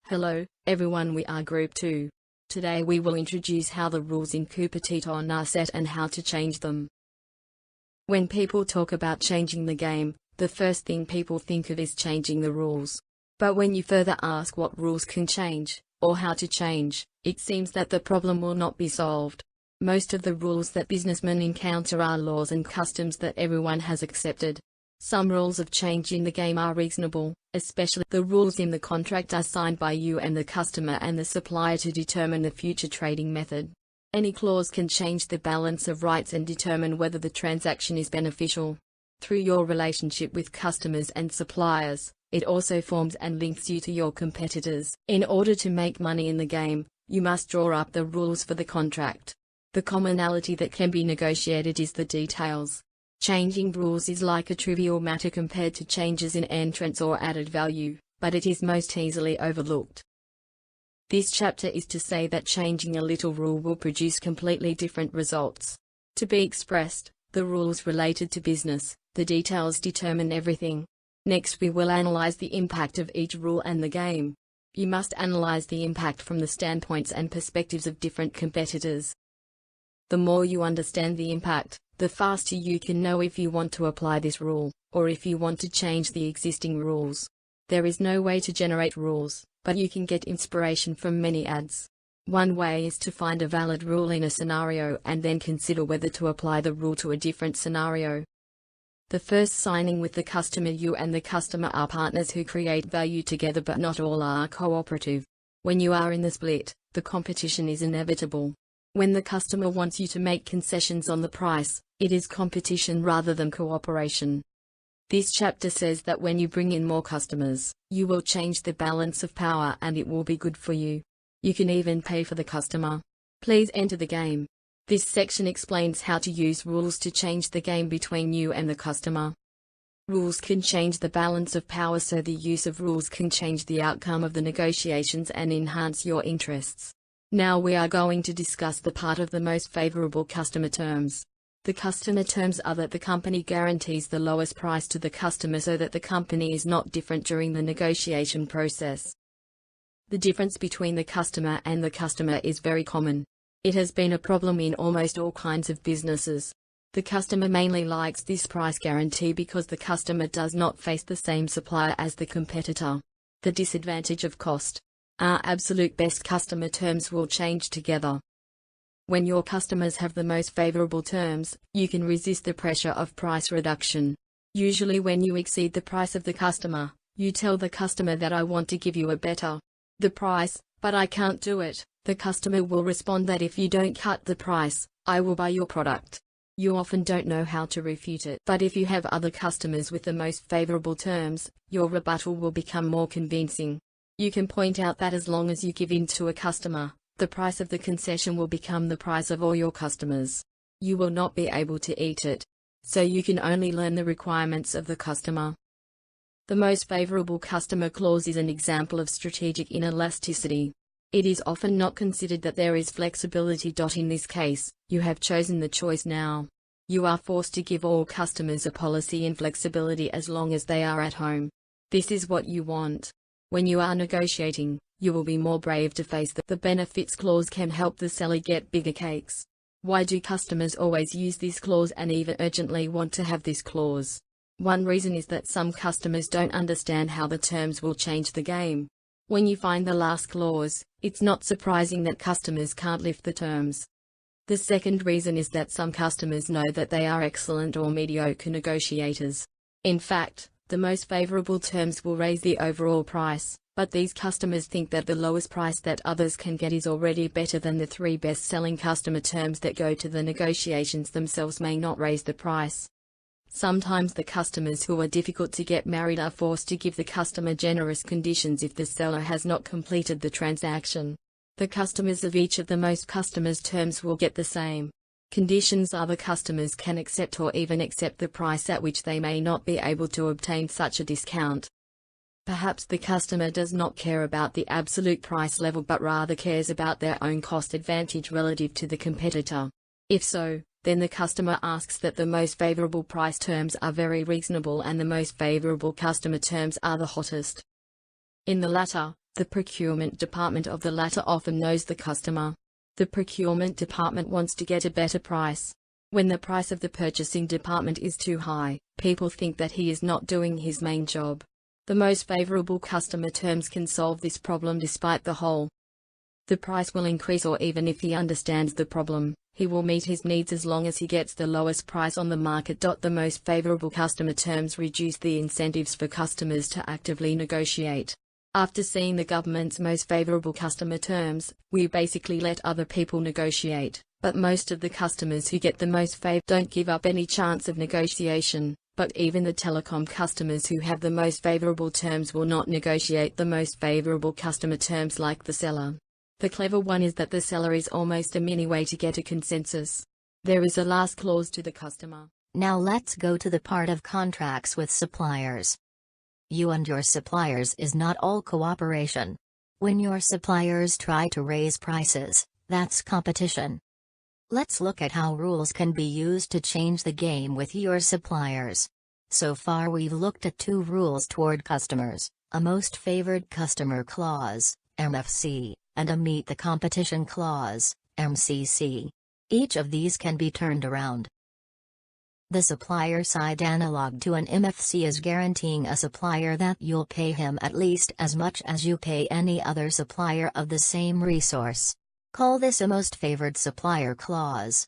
Hello, everyone, we are Group 2. Today we will introduce how the rules in competition are set and how to change them. When people talk about changing the game, the first thing people think of is changing the rules. But when you further ask what rules can change, or how to change, it seems that the problem will not be solved. Most of the rules that businessmen encounter are laws and customs that everyone has accepted. Some rules of change in the game are reasonable, especially the rules in the contract are signed by you and the customer and the supplier to determine the future trading method. Any clause can change the balance of rights and determine whether the transaction is beneficial. Through your relationship with customers and suppliers, it also forms and links you to your competitors. In order to make money in the game, you must draw up the rules for the contract. The commonality that can be negotiated is the details. Changing rules is like a trivial matter compared to changes in entrance or added value, but it is most easily overlooked. This chapter is to say that changing a little rule will produce completely different results. To be expressed, the rules related to business, the details determine everything. Next we will analyze the impact of each rule and the game. You must analyze the impact from the standpoints and perspectives of different competitors. The more you understand the impact, the faster you can know if you want to apply this rule, or if you want to change the existing rules. There is no way to generate rules, but you can get inspiration from many ads. One way is to find a valid rule in a scenario and then consider whether to apply the rule to a different scenario. The first signing with the customer. You and the customer are partners who create value together, but not all are cooperative. When you are in the split, the competition is inevitable. When the customer wants you to make concessions on the price, it is competition rather than cooperation. This chapter says that when you bring in more customers, you will change the balance of power and it will be good for you. You can even pay for the customer. Please enter the game. This section explains how to use rules to change the game between you and the customer. Rules can change the balance of power, so the use of rules can change the outcome of the negotiations and enhance your interests. Now we are going to discuss the part of the most favorable customer terms. The customer terms are that the company guarantees the lowest price to the customer so that the company is not different during the negotiation process. The difference between the customer and the customer is very common. It has been a problem in almost all kinds of businesses. The customer mainly likes this price guarantee because the customer does not face the same supplier as the competitor. The disadvantage of cost. Our absolute best customer terms will change together. When your customers have the most favorable terms, you can resist the pressure of price reduction. Usually when you exceed the price of the customer, you tell the customer that I want to give you a better the price, but I can't do it. The customer will respond that if you don't cut the price, I will buy your product. You often don't know how to refute it, but if you have other customers with the most favorable terms, your rebuttal will become more convincing. You can point out that as long as you give in to a customer, the price of the concession will become the price of all your customers. You will not be able to eat it. So you can only learn the requirements of the customer. The most favorable customer clause is an example of strategic inelasticity. It is often not considered that there is flexibility. In this case, you have chosen the choice now. You are forced to give all customers a policy in flexibility as long as they are at home. This is what you want. When you are negotiating, you will be more brave to face the benefits clause can help the seller get bigger cakes. Why do customers always use this clause and even urgently want to have this clause? One reason is that some customers don't understand how the terms will change the game. When you find the last clause, it's not surprising that customers can't lift the terms. The second reason is that some customers know that they are excellent or mediocre negotiators. In fact, the most favorable terms will raise the overall price, but these customers think that the lowest price that others can get is already better than the 3 best-selling customer terms that go to the negotiations themselves may not raise the price. Sometimes the customers who are difficult to get married are forced to give the customer generous conditions if the seller has not completed the transaction. The customers of each of the most customers' terms will get the same conditions. Other customers can accept or even accept the price at which they may not be able to obtain such a discount. Perhaps the customer does not care about the absolute price level but rather cares about their own cost advantage relative to the competitor. If so, then the customer asks that the most favorable price terms are very reasonable and the most favorable customer terms are the hottest. In the latter, The procurement department of the latter often knows the customer. The procurement department wants to get a better price. When the price of the purchasing department is too high, people think that he is not doing his main job. The most favorable customer terms can solve this problem despite the hole. The price will increase, or even if he understands the problem, he will meet his needs as long as he gets the lowest price on the market. The most favorable customer terms reduce the incentives for customers to actively negotiate. After seeing the government's most favorable customer terms, we basically let other people negotiate, but most of the customers who get the most favor don't give up any chance of negotiation. But even the telecom customers who have the most favorable terms will not negotiate the most favorable customer terms like the seller. The clever one is that the seller is almost a mini way to get a consensus. There is a last clause to the customer. Now let's go to the part of contracts with suppliers. You and your suppliers is not all cooperation. When your suppliers try to raise prices, that's competition. Let's look at how rules can be used to change the game with your suppliers. So far we've looked at 2 rules toward customers, a most favored customer clause, MFC, and a meet the competition clause, MCC. Each of these can be turned around. The supplier side analog to an MFC is guaranteeing a supplier that you'll pay him at least as much as you pay any other supplier of the same resource. Call this a most favored supplier clause.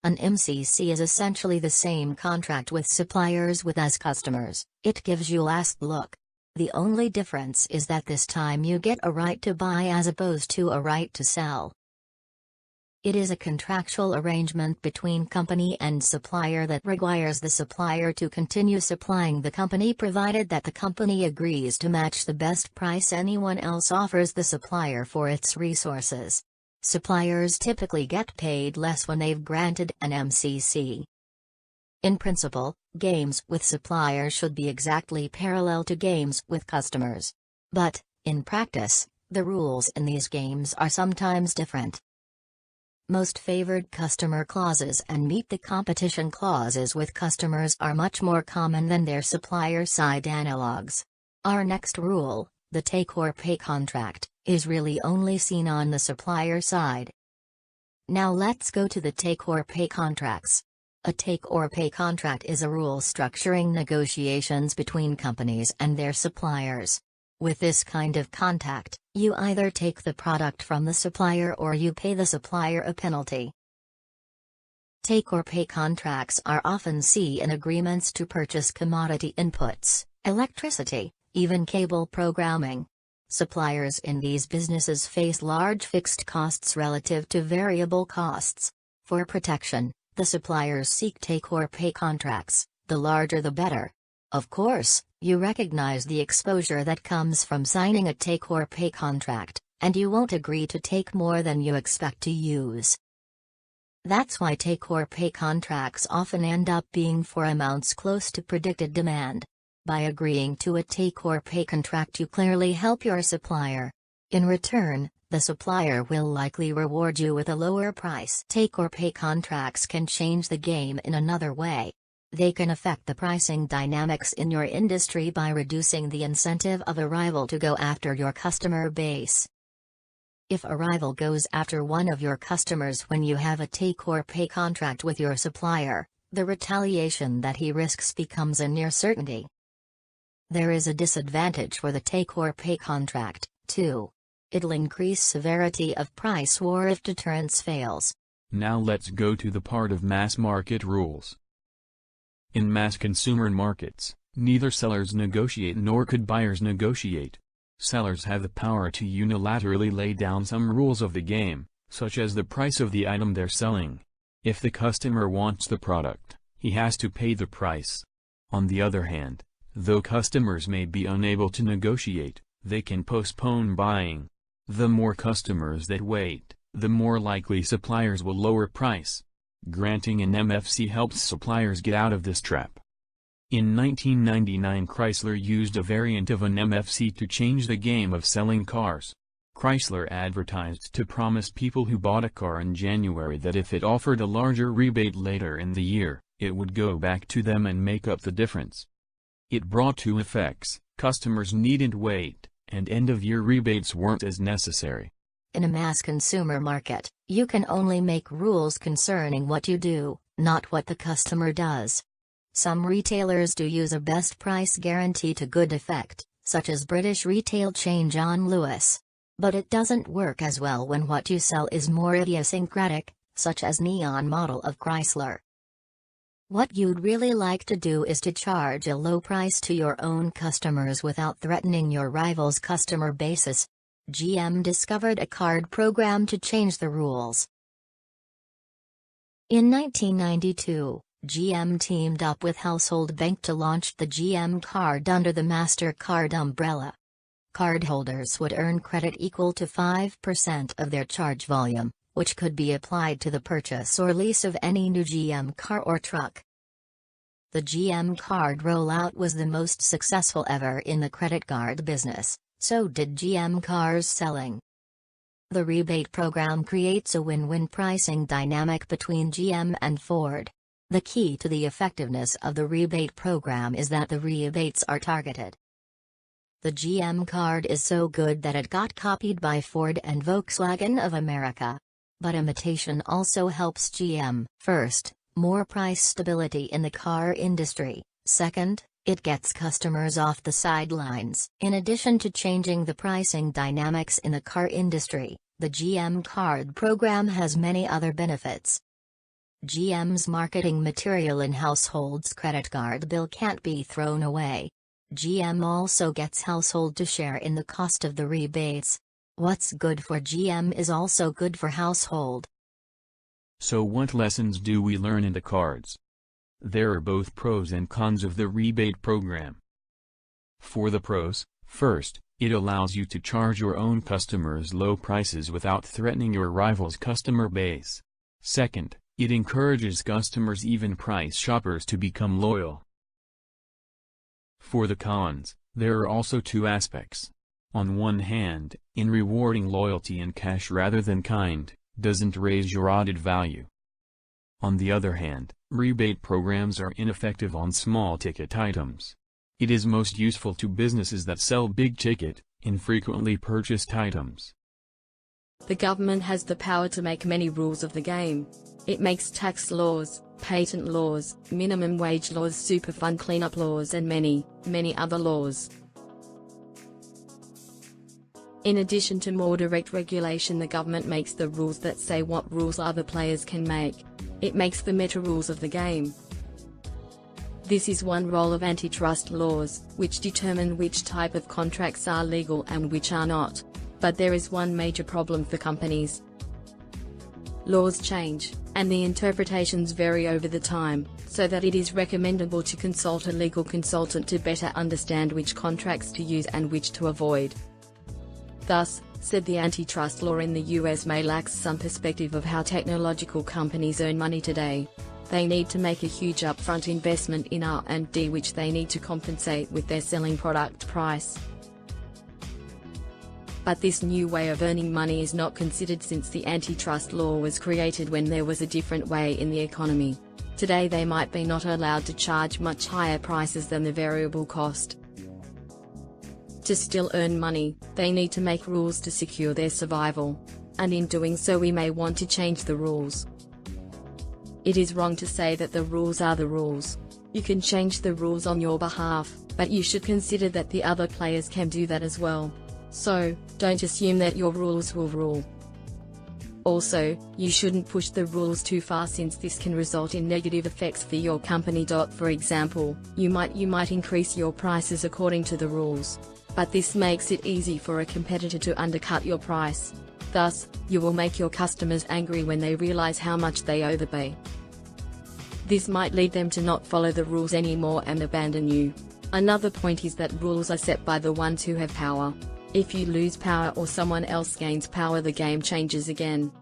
An MCC is essentially the same contract with suppliers with as customers. It gives you last look. The only difference is that this time you get a right to buy as opposed to a right to sell. It is a contractual arrangement between company and supplier that requires the supplier to continue supplying the company provided that the company agrees to match the best price anyone else offers the supplier for its resources. Suppliers typically get paid less when they've granted an MCC. In principle, games with suppliers should be exactly parallel to games with customers. But, in practice, the rules in these games are sometimes different. Most favored customer clauses and meet the competition clauses with customers are much more common than their supplier side analogs. Our next rule, the take or pay contract, is really only seen on the supplier side. Now let's go to the take or pay contracts. A take or pay contract is a rule structuring negotiations between companies and their suppliers. With this kind of contract, you either take the product from the supplier or you pay the supplier a penalty. Take or pay contracts are often seen in agreements to purchase commodity inputs, electricity, even cable programming. Suppliers in these businesses face large fixed costs relative to variable costs. For protection, the suppliers seek take or pay contracts, the larger the better. Of course, you recognize the exposure that comes from signing a take or pay contract, and you won't agree to take more than you expect to use. That's why take or pay contracts often end up being for amounts close to predicted demand. By agreeing to a take or pay contract, you clearly help your supplier. In return, the supplier will likely reward you with a lower price. Take or pay contracts can change the game in another way. They can affect the pricing dynamics in your industry by reducing the incentive of a rival to go after your customer base. If a rival goes after one of your customers when you have a take or pay contract with your supplier, the retaliation that he risks becomes a near certainty. There is a disadvantage for the take or pay contract, too. It'll increase severity of price war if deterrence fails. Now let's go to the part of mass market rules. In mass consumer markets, neither sellers negotiate nor could buyers negotiate. Sellers have the power to unilaterally lay down some rules of the game, such as the price of the item they're selling. If the customer wants the product, he has to pay the price. On the other hand, though customers may be unable to negotiate, they can postpone buying. The more customers that wait, the more likely suppliers will lower price. Granting an MFC helps suppliers get out of this trap. In 1999, Chrysler used a variant of an MFC to change the game of selling cars. Chrysler advertised to promise people who bought a car in January that if it offered a larger rebate later in the year, it would go back to them and make up the difference. It brought two effects: customers needn't wait, and end-of-year rebates weren't as necessary. In a mass consumer market, you can only make rules concerning what you do, not what the customer does. Some retailers do use a best price guarantee to good effect, such as British retail chain John Lewis. But it doesn't work as well when what you sell is more idiosyncratic, such as neon model of Chrysler. What you'd really like to do is to charge a low price to your own customers without threatening your rival's customer bases. GM discovered a card program to change the rules. In 1992, GM teamed up with Household Bank to launch the GM card under the MasterCard umbrella. Cardholders would earn credit equal to 5% of their charge volume, which could be applied to the purchase or lease of any new GM car or truck. The GM card rollout was the most successful ever in the credit card business, so did GM cars selling. The rebate program creates a win-win pricing dynamic between GM and Ford. The key to the effectiveness of the rebate program is that the rebates are targeted. The GM card is so good that it got copied by Ford and Volkswagen of America. But imitation also helps GM. First, more price stability in the car industry. Second, it gets customers off the sidelines. In addition to changing the pricing dynamics in the car industry, the GM card program has many other benefits. GM's marketing material in households' credit card bill can't be thrown away. GM also gets household to share in the cost of the rebates. What's good for GM is also good for household. So what lessons do we learn in the cards? There are both pros and cons of the rebate program. For the pros, first, it allows you to charge your own customers low prices without threatening your rival's customer base. Second, it encourages customers, even price shoppers, to become loyal. For the cons, there are also two aspects. On one hand, in rewarding loyalty in cash rather than kind, doesn't raise your added value. On the other hand, rebate programs are ineffective on small-ticket items. It is most useful to businesses that sell big-ticket, infrequently purchased items. The government has the power to make many rules of the game. It makes tax laws, patent laws, minimum wage laws, superfund cleanup laws and many, many other laws. In addition to more direct regulation, the government makes the rules that say what rules other players can make. It makes the meta rules of the game. This is one role of antitrust laws, which determine which type of contracts are legal and which are not. But there is one major problem for companies. Laws change, and the interpretations vary over the time, so that it is recommendable to consult a legal consultant to better understand which contracts to use and which to avoid. Thus, said the antitrust law in the US may lack some perspective of how technological companies earn money today. They need to make a huge upfront investment in R&D, which they need to compensate with their selling product price. But this new way of earning money is not considered, since the antitrust law was created when there was a different way in the economy. Today they might be not allowed to charge much higher prices than the variable cost. To still earn money, they need to make rules to secure their survival. And in doing so we may want to change the rules. It is wrong to say that the rules are the rules. You can change the rules on your behalf, but you should consider that the other players can do that as well. So, don't assume that your rules will rule. Also, you shouldn't push the rules too far, since this can result in negative effects for your company. For example, you might increase your prices according to the rules. But this makes it easy for a competitor to undercut your price. Thus, you will make your customers angry when they realize how much they overpay. This might lead them to not follow the rules anymore and abandon you. Another point is that rules are set by the ones who have power. If you lose power or someone else gains power, the game changes again.